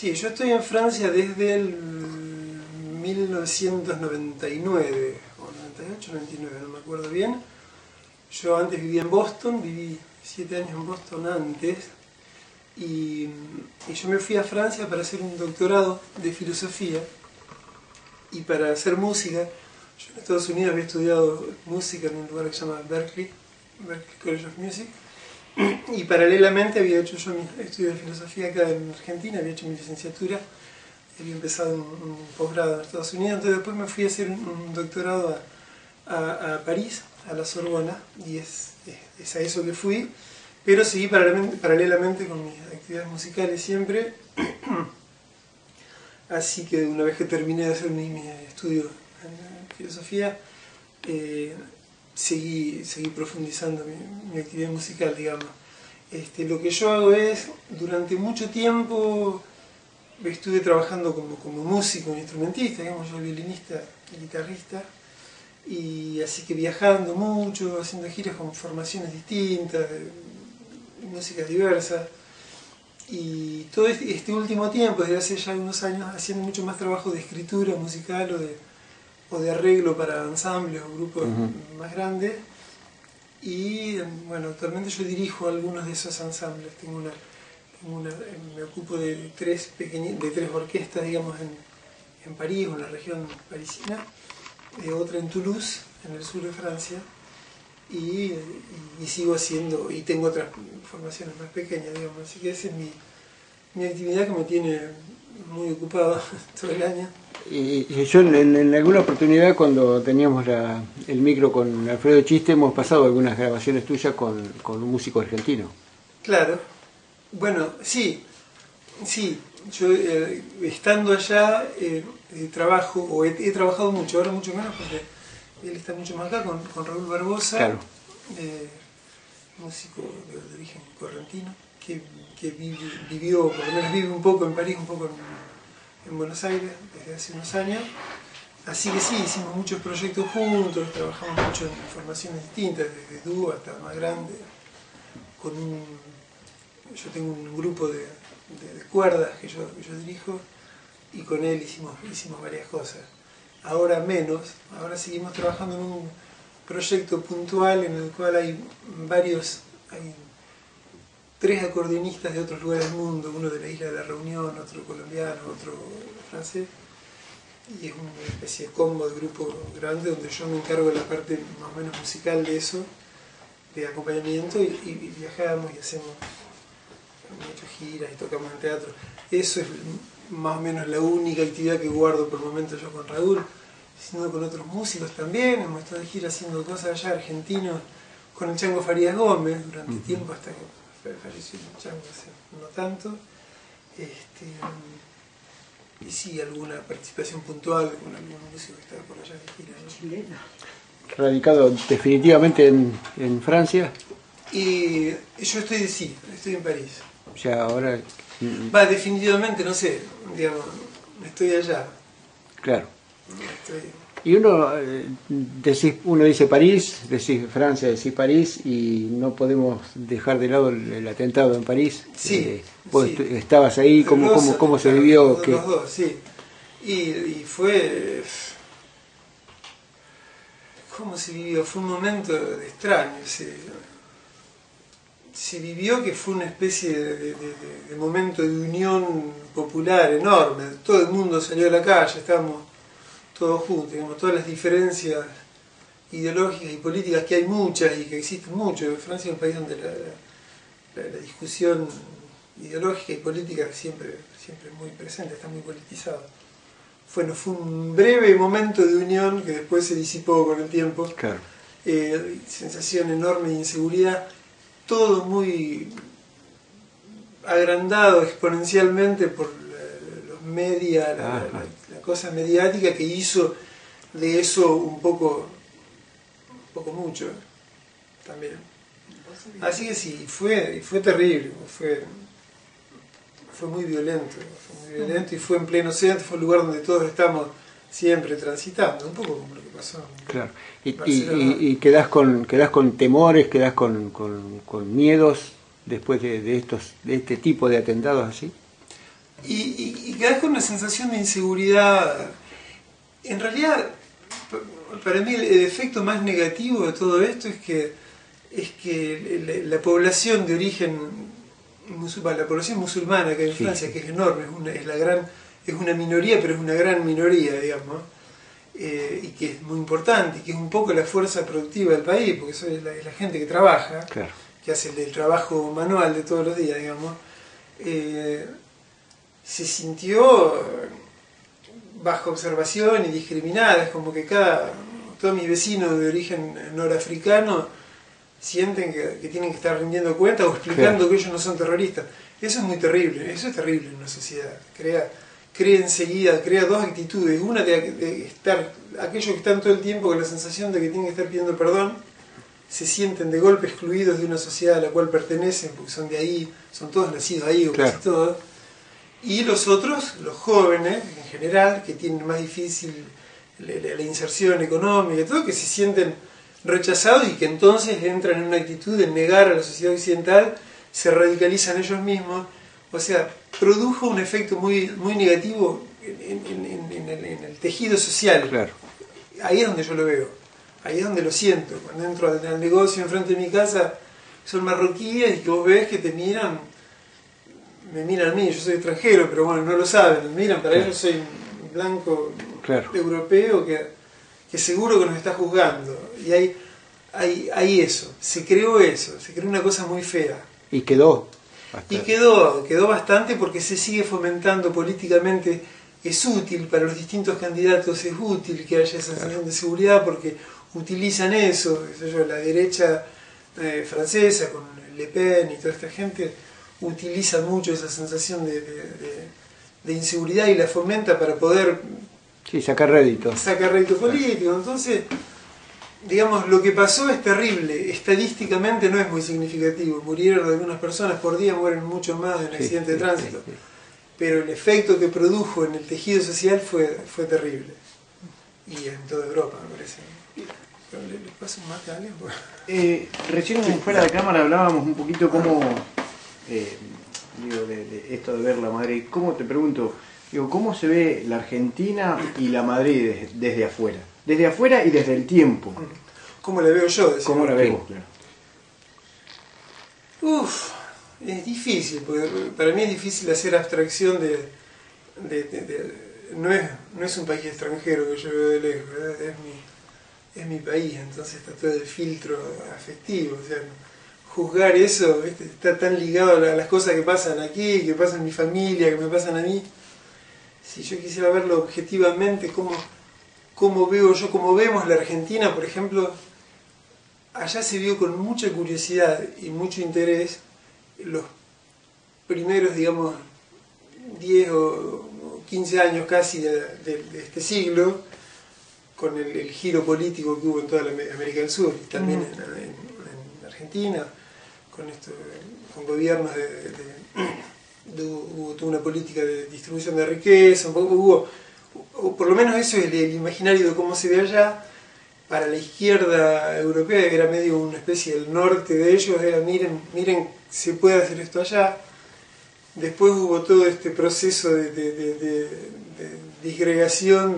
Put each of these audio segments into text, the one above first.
Sí, yo estoy en Francia desde el 1999, o 98, 99, no me acuerdo bien. Yo antes vivía en Boston, viví 7 años en Boston antes, y yo me fui a Francia para hacer un doctorado de filosofía y para hacer música. Yo en Estados Unidos había estudiado música en un lugar que se llama Berklee College of Music, y paralelamente había hecho yo mi estudio de filosofía acá en Argentina, había hecho mi licenciatura, había empezado un posgrado en Estados Unidos. Entonces después me fui a hacer un doctorado a París, a la Sorbona, y es a eso que fui, pero seguí paralelamente con mis actividades musicales siempre. Así que una vez que terminé de hacer mi estudio en filosofía, seguí profundizando mi actividad musical, digamos. Lo que yo hago es, durante mucho tiempo estuve trabajando como músico, instrumentista, digamos, yo violinista y guitarrista, y así que viajando mucho, haciendo giras con formaciones distintas, músicas diversas, y todo este último tiempo, desde hace ya unos años, haciendo mucho más trabajo de escritura musical o de arreglo para ensambles o grupos más grandes. Y bueno, actualmente yo dirijo algunos de esos ensambles. Me ocupo de tres orquestas, digamos, en París o en la región parisina, otra en Toulouse, en el sur de Francia, y sigo haciendo, y tengo otras formaciones más pequeñas, digamos, así que esa es mi actividad que me tiene muy ocupado todo el año. Y yo en alguna oportunidad, cuando teníamos el micro con Alfredo Chiste, hemos pasado algunas grabaciones tuyas con un músico argentino. Claro, bueno, sí, yo estando allá trabajo, o he trabajado mucho, ahora mucho menos porque él está mucho más acá, con Raúl Barbosa, claro, músico de origen correntino, que vivió, por lo menos vive un poco en París, un poco en Buenos Aires desde hace unos años. Así que sí, hicimos muchos proyectos juntos, trabajamos mucho en formaciones distintas, desde dúo hasta más grande. Yo tengo un grupo de cuerdas que yo dirijo, y con él hicimos varias cosas. Ahora menos, ahora seguimos trabajando en un proyecto puntual en el cual hay 3 acordeonistas de otros lugares del mundo, uno de la isla de la Reunión, otro colombiano, otro francés, y es una especie de combo de grupo grande donde yo me encargo de la parte más o menos musical de eso, de acompañamiento, y viajamos y hacemos muchas giras y tocamos en teatro. Eso es más o menos la única actividad que guardo por el momento yo con Raúl, sino con otros músicos también. Hemos estado de gira haciendo cosas allá argentinos con el Chango Farías Gómez durante tiempo, hasta que falleció el Chango hace no tanto. Y sí, alguna participación puntual con algún músico que estaba por allá de gira, ¿no? Chileno. Radicado definitivamente en Francia. Y yo estoy en París. Ya ahora... Definitivamente, no sé, digamos, estoy allá. Claro. Y uno dice París, decís Francia, decís París, y no podemos dejar de lado el atentado en París. Sí. Vos sí. estabas ahí, ¿cómo se vivió? Los dos, sí. Y fue... ¿Cómo se vivió? Fue un momento extraño. Se vivió que fue una especie de momento de unión popular enorme. Todo el mundo salió a la calle, estábamos todos juntos, digamos, todas las diferencias ideológicas y políticas, que hay muchas y que existen mucho. Francia es un país donde la discusión ideológica y política siempre es muy presente, está muy politizado. Bueno, fue un breve momento de unión que después se disipó con el tiempo. Claro. Sensación enorme de inseguridad, todo muy agrandado exponencialmente por los media, la cosa mediática, que hizo de eso un poco mucho también. Así que sí, fue terrible, fue muy violento, y fue en pleno centro, fue un lugar donde todos estamos siempre transitando, un poco como lo que pasó. Claro. Y quedás con temores, quedás con miedos después de este tipo de atentados así. y quedás con una sensación de inseguridad. En realidad, para mí el efecto más negativo de todo esto es que la población de origen musulmán, la población musulmana que hay en Francia, que es enorme, es una minoría, pero es una gran minoría, digamos, y que es muy importante, y que es un poco la fuerza productiva del país, porque eso es la gente que trabaja, claro, que hace el trabajo manual de todos los días, digamos, se sintió bajo observación y discriminada. Es como que todos mis vecinos de origen norafricano sienten que tienen que estar rindiendo cuentas o explicando, claro, que ellos no son terroristas. Eso es muy terrible, eso es terrible en una sociedad. Crea enseguida, crea dos actitudes. Una de estar, aquellos que están todo el tiempo con la sensación de que tienen que estar pidiendo perdón, se sienten de golpe excluidos de una sociedad a la cual pertenecen, porque son de ahí, son todos nacidos ahí, o claro, casi todos. Y los otros, los jóvenes en general, que tienen más difícil la inserción económica y todo, que se sienten rechazados y que entonces entran en una actitud de negar a la sociedad occidental, se radicalizan ellos mismos. O sea, produjo un efecto muy, muy negativo en el tejido social. Claro. Ahí es donde yo lo veo, ahí es donde lo siento. Cuando entro al negocio enfrente de mi casa, son marroquíes y que vos ves que te miran, me miran a mí, yo soy extranjero, pero bueno, no lo saben, me miran, para ellos soy un blanco, claro, europeo que seguro que nos está juzgando. Y hay eso, se creó una cosa muy fea. Y quedó. Bastante. Y quedó bastante, porque se sigue fomentando políticamente. Es útil para los distintos candidatos, es útil que haya esa sensación de seguridad, porque utilizan eso, la derecha francesa con Le Pen y toda esta gente utiliza mucho esa sensación de inseguridad y la fomenta para poder sacar rédito político. Entonces, digamos, lo que pasó es terrible, estadísticamente no es muy significativo, murieron algunas personas por día, mueren mucho más en accidentes de tránsito, pero el efecto que produjo en el tejido social fue terrible, y en toda Europa, me parece. ¿Les pasa un mate a alguien? Recién fuera de cámara hablábamos un poquito cómo, de esto de ver la Madrid. ¿Cómo, te pregunto, cómo se ve la Argentina y la Madrid desde afuera? Desde afuera y desde el tiempo. ¿Cómo la veo yo? ¿Cómo la vemos? Claro. Es difícil, porque para mí es difícil hacer abstracción no es un país extranjero que yo veo de lejos, es mi país, entonces está todo el filtro afectivo, o sea, juzgar eso, está tan ligado a las cosas que pasan aquí, que pasan en mi familia, que me pasan a mí. Si yo quisiera verlo objetivamente, cómo veo yo, cómo vemos la Argentina, por ejemplo, allá se vio con mucha curiosidad y mucho interés los primeros, digamos, 10 o 15 años casi de este siglo, con el giro político que hubo en toda la América del Sur, y también en Argentina, con gobiernos hubo toda una política de distribución de riqueza, o por lo menos eso es el imaginario de cómo se ve allá. Para la izquierda europea era medio una especie del norte de ellos, era miren, se puede hacer esto allá. Después hubo todo este proceso de disgregación,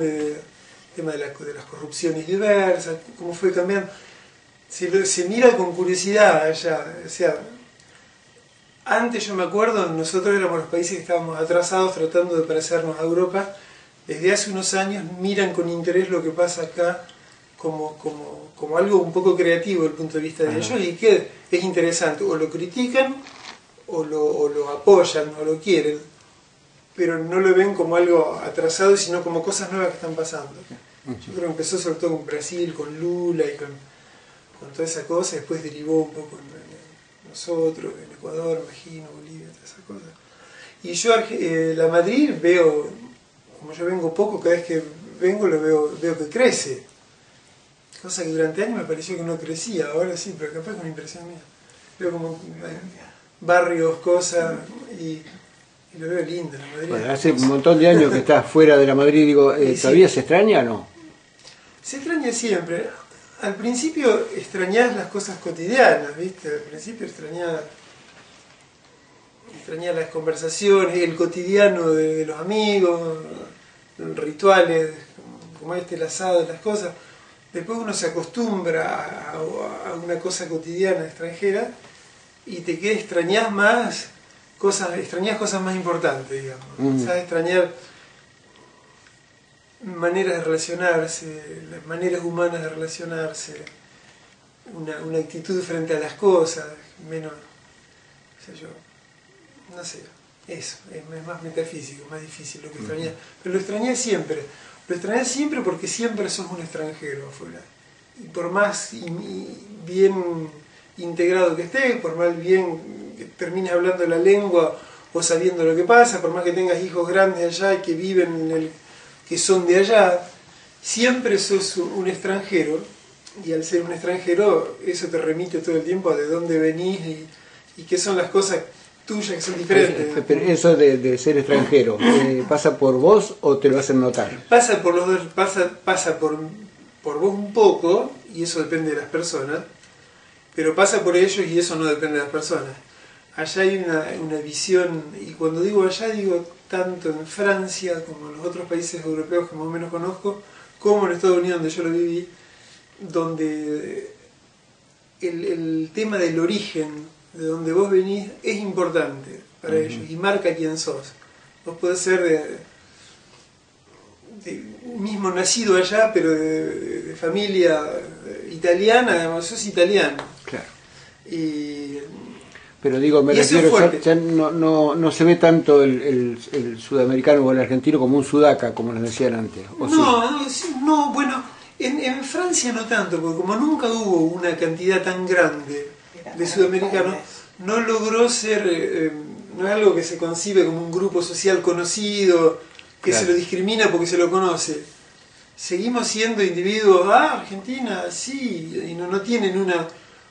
tema de las corrupciones diversas, cómo fue cambiando. Se mira con curiosidad allá, o sea, antes yo me acuerdo, nosotros éramos los países que estábamos atrasados tratando de parecernos a Europa. Desde hace unos años miran con interés lo que pasa acá como algo un poco creativo desde el punto de vista de ellos, y que es interesante, o lo critican o lo apoyan o lo quieren, pero no lo ven como algo atrasado, sino como cosas nuevas que están pasando. Yo creo que empezó sobre todo con Brasil, con Lula y con toda esa cosa, después derivó un poco en nosotros, en Ecuador, imagino, Bolivia, todas esas cosas. Y yo la Madrid veo, como yo vengo poco, cada vez que vengo veo que crece, cosa que durante años me pareció que no crecía, ahora sí, pero capaz es una impresión mía. Veo como barrios, cosas, y lo veo lindo la Madrid. Bueno, hace un montón de años que estás fuera de la Madrid, digo, ¿todavía se extraña o no? Se extraña siempre. Al principio extrañás las cosas cotidianas, ¿viste? Al principio extrañás extrañás las conversaciones, el cotidiano de los amigos, rituales como el asado, las cosas. Después uno se acostumbra a una cosa cotidiana extranjera y te queda, extrañás cosas más importantes, digamos. ¿Sabes? Extrañar maneras de relacionarse, las maneras humanas de relacionarse, una actitud frente a las cosas, menos, no sé, eso, es más metafísico, más difícil lo que extrañé. Pero lo extrañé siempre porque siempre sos un extranjero afuera. Y por más bien integrado que estés, por más bien que termines hablando la lengua o sabiendo lo que pasa, por más que tengas hijos grandes allá y que viven que son de allá, siempre sos un extranjero, y al ser un extranjero eso te remite todo el tiempo a de dónde venís y qué son las cosas tuyas que son diferentes. Pero eso de ser extranjero, ¿pasa por vos o te lo hacen notar? Pasa por los dos, pasa por vos un poco, y eso depende de las personas, pero pasa por ellos y eso no depende de las personas. Allá hay una visión, y cuando digo allá digo tanto en Francia como en los otros países europeos que más o menos conozco, como en Estados Unidos donde yo lo viví, donde el tema del origen, de donde vos venís, es importante para ellos y marca quién sos. Vos podés ser mismo nacido allá, pero de familia italiana, digamos, sos italiano. Claro. Pero digo, me refiero, ya no se ve tanto el sudamericano o el argentino como un sudaca, como nos decían antes. No, bueno, en Francia no tanto, porque como nunca hubo una cantidad tan grande de sudamericanos, no logró ser, no es algo que se concibe como un grupo social conocido, que claro, se lo discrimina porque se lo conoce. Seguimos siendo individuos, Argentina, sí, y no tienen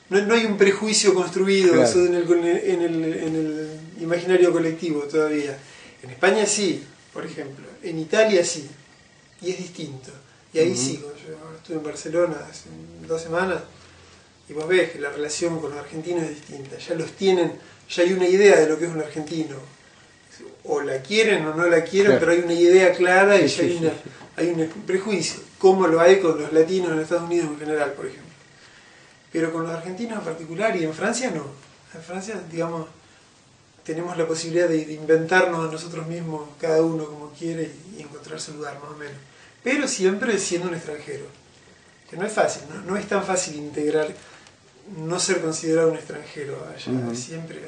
no hay un prejuicio construido, claro, eso en el imaginario colectivo todavía. En España sí, por ejemplo. En Italia sí. Y es distinto. Y ahí sigo. Yo estuve en Barcelona hace 2 semanas y vos ves que la relación con los argentinos es distinta. Ya los tienen, ya hay una idea de lo que es un argentino. O la quieren o no la quieren, claro, pero hay una idea clara y ya hay un prejuicio. Como lo hay con los latinos en Estados Unidos en general, por ejemplo. Pero con los argentinos en particular, y en Francia no. En Francia, digamos, tenemos la posibilidad de inventarnos a nosotros mismos, cada uno como quiere, y encontrar su lugar, más o menos. Pero siempre siendo un extranjero. Que no es fácil, no es tan fácil integrar, no ser considerado un extranjero allá, siempre.